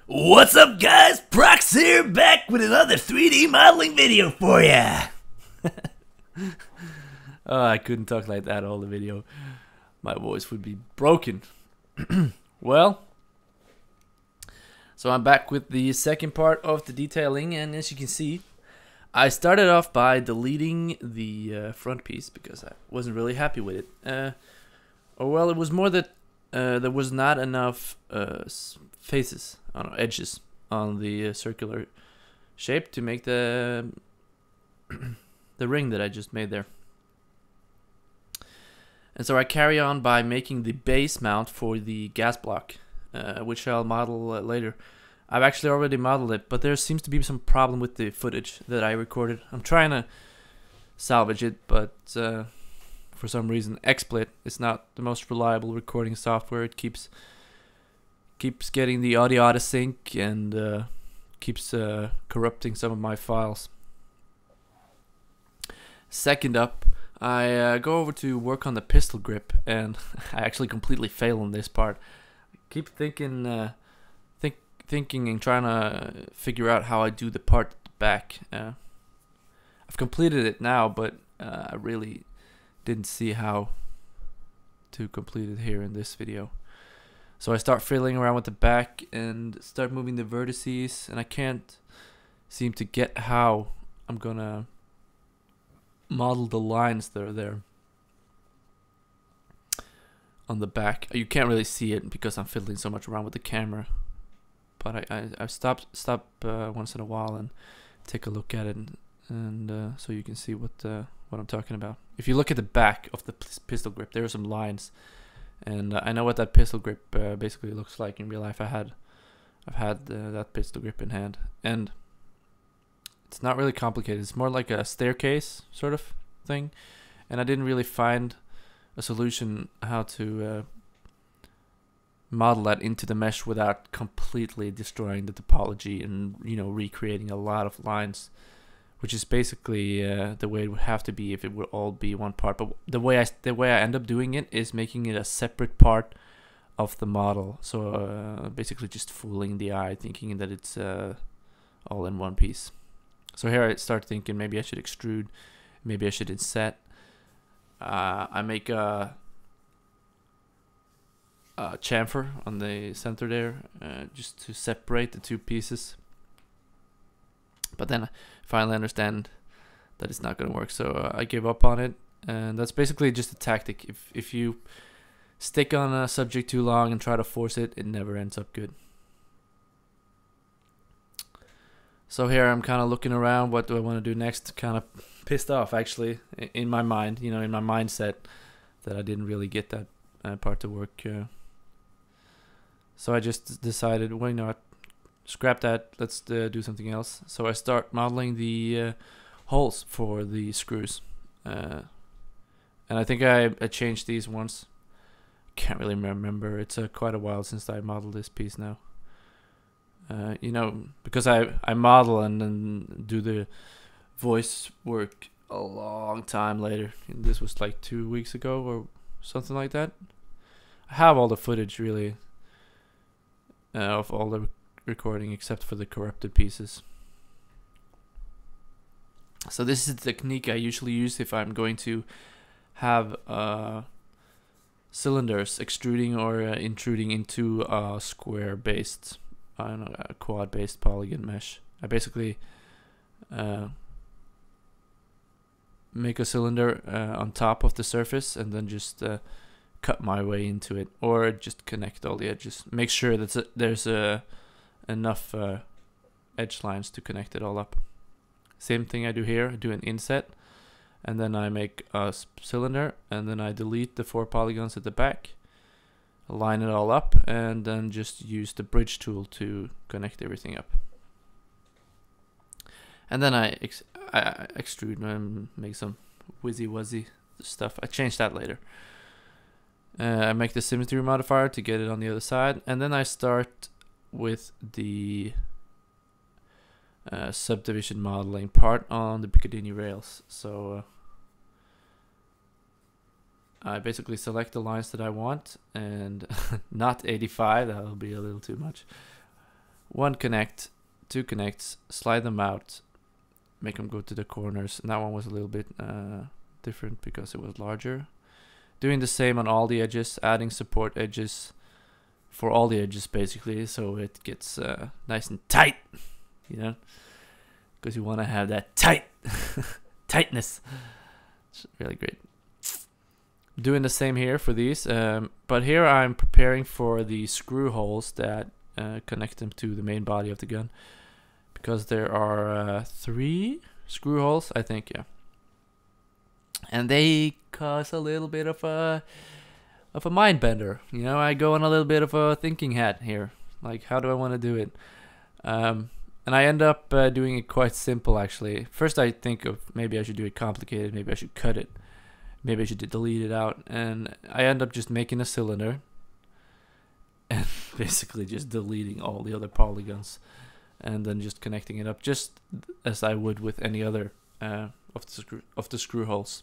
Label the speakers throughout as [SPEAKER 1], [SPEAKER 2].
[SPEAKER 1] What's up, guys? Prox here, back with another 3D modeling video for ya. Oh, I couldn't talk like that all the video. My voice would be broken. Well, so I'm back with the second part of the detailing, and as you can see, I started off by deleting the front piece because I wasn't really happy with it. Or well, it was more that there was not enough faces, I don't know, edges on the circular shape to make the the ring that I just made there. And so I carry on by making the base mount for the gas block, which I'll model later. I've actually already modeled it, but there seems to be some problem with the footage that I recorded. I'm trying to salvage it, but for some reason XSplit is not the most reliable recording software. It keeps getting the audio out of sync and keeps corrupting some of my files. Second up, I go over to work on the pistol grip, and I actually completely fail on this part. I keep thinking and trying to figure out how I do the part at the back. I've completed it now, but I really didn't see how to complete it here in this video. So I start fiddling around with the back and start moving the vertices, and I can't seem to get how I'm gonna model the lines that are there on the back. You can't really see it because I'm fiddling so much around with the camera, but I stop once in a while and take a look at it, and so you can see what I'm talking about. If you look at the back of the pistol grip, there are some lines, and I know what that pistol grip basically looks like in real life. I've had that pistol grip in hand, and it's not really complicated. It's more like a staircase sort of thing, and I didn't really find a solution how to model that into the mesh without completely destroying the topology and, you know, recreating a lot of lines, which is basically the way it would have to be if it would all be one part. But the way I end up doing it is making it a separate part of the model. So basically just fooling the eye, thinking that it's all in one piece. So here I start thinking maybe I should extrude, maybe I should inset. I make a chamfer on the center there, just to separate the two pieces. But then I finally understand that it's not going to work, so I give up on it. And that's basically just a tactic. If you stick on a subject too long and try to force it, it never ends up good. So here I'm kind of looking around, what do I want to do next? Kind of pissed off, actually, in my mind, you know, in my mindset, that I didn't really get that part to work. So I just decided, why not? Scrap that, let's do something else. So I start modeling the holes for the screws. And I think I changed these once. Can't really remember. It's quite a while since I modeled this piece now. You know, because I model and then do the voice work a long time later. And this was like 2 weeks ago or something like that. I have all the footage really of all the recording except for the corrupted pieces. So this is the technique I usually use if I'm going to have cylinders extruding or intruding into a square based, I don't know, a quad based polygon mesh. I basically make a cylinder on top of the surface and then just cut my way into it, or just connect all the edges. Make sure that there's enough edge lines to connect it all up. Same thing I do here. I do an inset, and then I make a cylinder, and then I delete the 4 polygons at the back, line it all up, and then just use the bridge tool to connect everything up. And then I extrude and make some wizzy stuff. I change that later. I make the symmetry modifier to get it on the other side, and then I start with the subdivision modeling part on the picatinny rails. So I basically select the lines that I want, and not 85, that'll be a little too much. one connect, two connects, slide them out, make them go to the corners. And that one was a little bit different because it was larger. Doing the same on all the edges, adding support edges for all the edges basically, so it gets nice and tight, you know, because you want to have that tightness. It's really great. Doing the same here for these, but here I'm preparing for the screw holes that connect them to the main body of the gun, because there are 3 screw holes, I think, yeah, and they cause a little bit of a mind bender. You know, I go on a little bit of a thinking hat here, like how do I want to do it, and I end up doing it quite simple actually. First I think of maybe I should do it complicated, maybe I should cut it, maybe I should delete it out, and I end up just making a cylinder and basically just deleting all the other polygons and then just connecting it up just as I would with any other of the screw holes.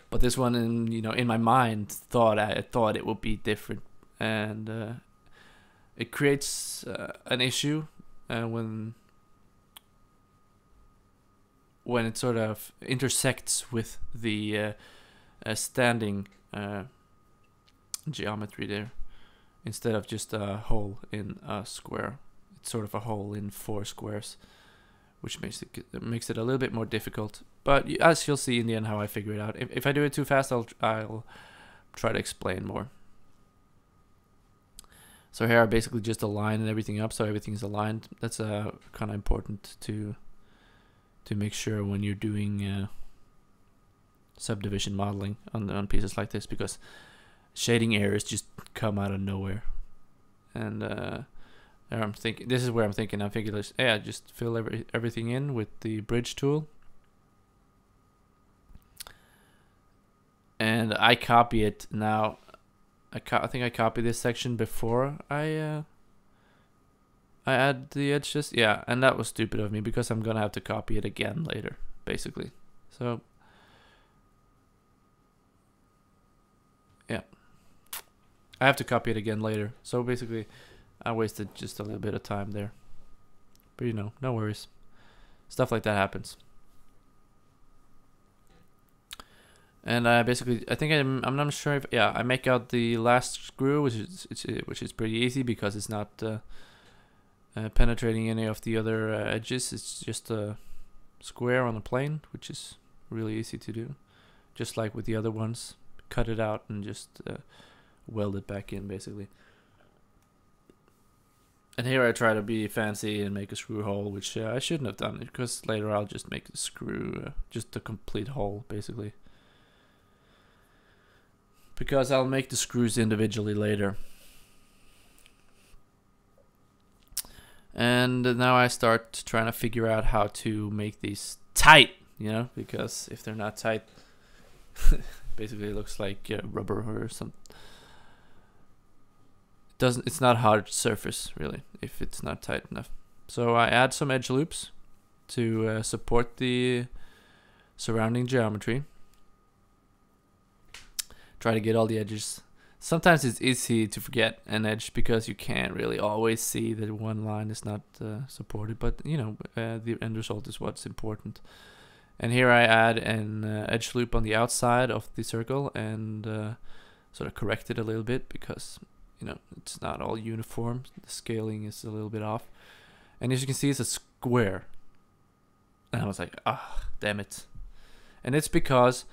[SPEAKER 1] But this one, in my mind, I thought it would be different, and it creates an issue when it sort of intersects with the standing geometry there. Instead of just a hole in a square, it's sort of a hole in 4 squares, which makes it a little bit more difficult. But as you'll see in the end how I figure it out. If I do it too fast, I'll try to explain more. So here I basically just align everything up, so everything's aligned. That's kind of important to make sure when you're doing subdivision modeling on pieces like this, because shading errors just come out of nowhere. And I'm thinking, this is where I'm thinking, I just fill everything in with the bridge tool, and I copy it now. I think I copied this section before I add the edges. Yeah, and that was stupid of me because I'm gonna have to copy it again later, basically. So yeah, I have to copy it again later. So basically I wasted just a little bit of time there, but no worries, stuff like that happens. And I think I'm not sure if, yeah, I make out the last screw, which is pretty easy because it's not penetrating any of the other edges. It's just a square on a plane, which is really easy to do, just like with the other ones. Cut it out and just weld it back in basically. And here I try to be fancy and make a screw hole, which I shouldn't have done, because later I'll just make the screw just a complete hole basically, because I'll make the screws individually later. And now I start trying to figure out how to make these tight, because if they're not tight, basically it looks like rubber or something. It's not hard surface really if it's not tight enough. So I add some edge loops to support the surrounding geometry. Try to get all the edges. Sometimes it's easy to forget an edge because you can't really always see that one line is not supported, but the end result is what's important. And here I add an edge loop on the outside of the circle and sort of correct it a little bit because it's not all uniform. The scaling is a little bit off. And as you can see, it's a square. And I was like, damn it. And it's because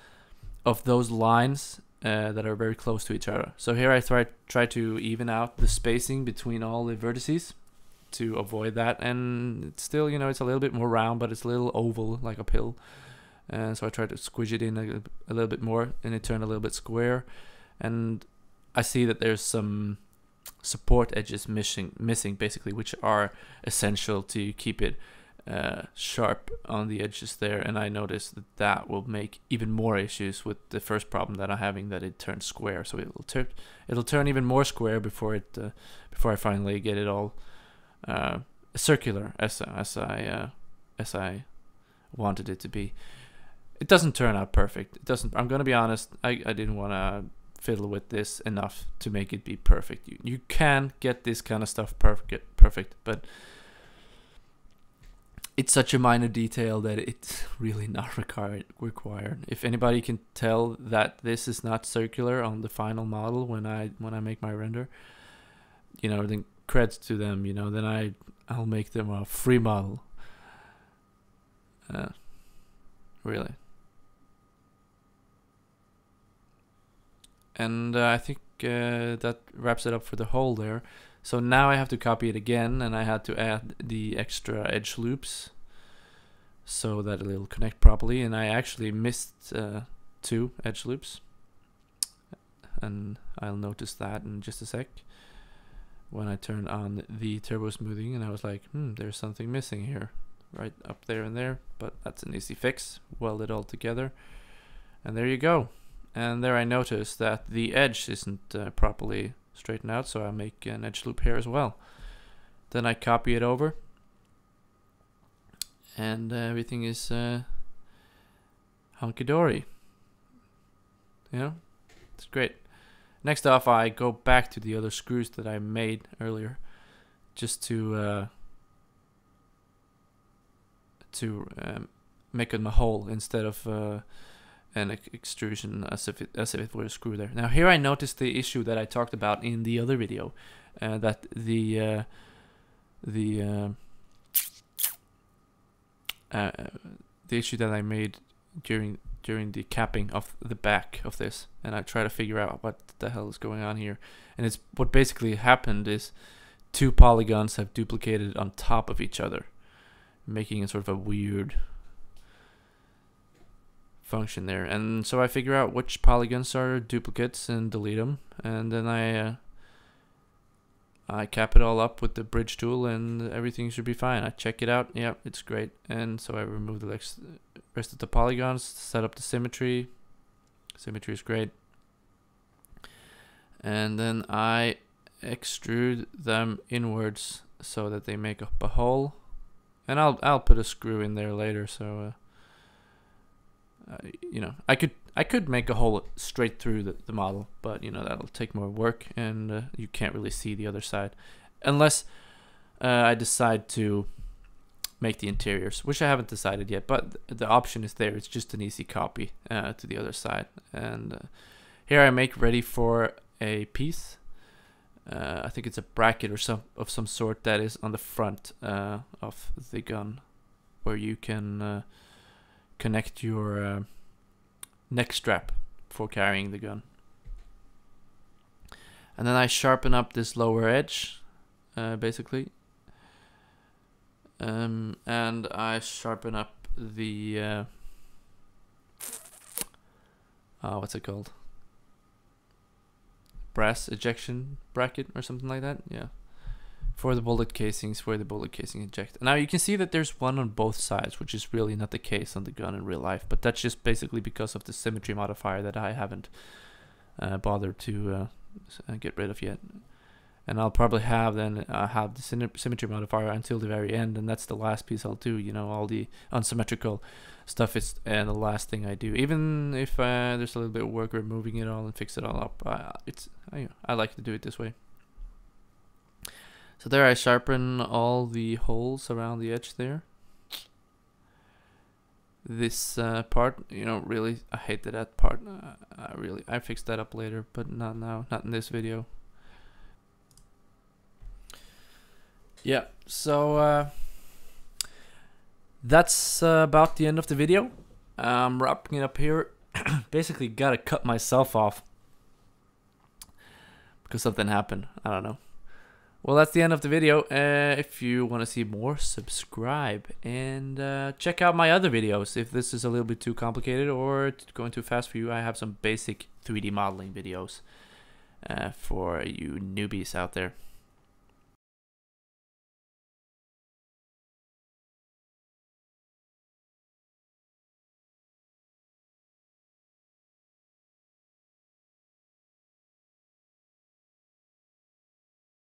[SPEAKER 1] of those lines that are very close to each other. So here I try to even out the spacing between all the vertices to avoid that. And it's still, it's a little bit more round, but it's a little oval, like a pill. And so I try to squish it in a little bit more, and it turned a little bit square. And I see that there's some support edges missing basically, which are essential to keep it sharp on the edges there. And I noticed that will make even more issues with the first problem that I'm having, that it turns square. So it'll turn even more square before I finally get it all circular as I wanted it to be. It doesn't turn out perfect. It doesn't. I'm gonna be honest. I didn't want to fiddle with this enough to make it be perfect. You can get this kind of stuff perfect, but it's such a minor detail that it's really not required. If anybody can tell that this is not circular on the final model when I make my render, you know, then creds to them, you know, then I'll make them a free model. Really. And I think that wraps it up for the hole there. So now I have to copy it again, and I had to add the extra edge loops so that it'll connect properly. And I actually missed 2 edge loops, and I'll notice that in just a sec when I turn on the turbo smoothing, and I was like, there's something missing here, right up there and there, but that's an easy fix. Weld it all together, and there you go. And there I noticed that the edge isn't properly straightened out, so I make an edge loop here as well. Then I copy it over, and everything is hunky-dory. You know, it's great. Next off, I go back to the other screws that I made earlier, just to make them a hole instead of an extrusion as if it were a screw there. Now here I noticed the issue that I talked about in the other video, that the issue that I made during the capping of the back of this, and I try to figure out what the hell is going on here. And it's what basically happened is 2 polygons have duplicated on top of each other, making it sort of a weird function there. And so I figure out which polygons are duplicates and delete them, and then I cap it all up with the bridge tool, and everything should be fine. I check it out, yeah, it's great. And so I remove the rest of the polygons, set up the symmetry. Symmetry is great. And then I extrude them inwards so that they make up a hole. And I'll put a screw in there later, so you know, I could make a hole straight through the model, but you know, that'll take more work, and you can't really see the other side unless I decide to make the interiors, which I haven't decided yet, but the option is there. It's just an easy copy to the other side. And here I make ready for a piece. I think it's a bracket or of some sort that is on the front of the gun, where you can connect your neck strap for carrying the gun. And then I sharpen up this lower edge, basically, and I sharpen up the what's it called? Brass ejection bracket or something like that. Yeah, for the bullet casings, where the bullet casing eject. Now you can see that there's one on both sides, which is really not the case on the gun in real life, but that's just basically because of the symmetry modifier that I haven't bothered to get rid of yet. And I'll probably have the symmetry modifier until the very end, and that's the last piece I'll do. You know, all the unsymmetrical stuff is the last thing I do. Even if there's a little bit of work removing it all and fix it all up, I like to do it this way. So there I sharpen all the holes around the edge there. This part, you know, really, I hated that part. I fixed that up later, but not now, not in this video. Yeah, so that's about the end of the video. I'm wrapping it up here. Basically gotta cut myself off because something happened. I don't know. Well, that's the end of the video. If you want to see more, subscribe and check out my other videos. If this is a little bit too complicated or going too fast for you, I have some basic 3D modeling videos for you newbies out there.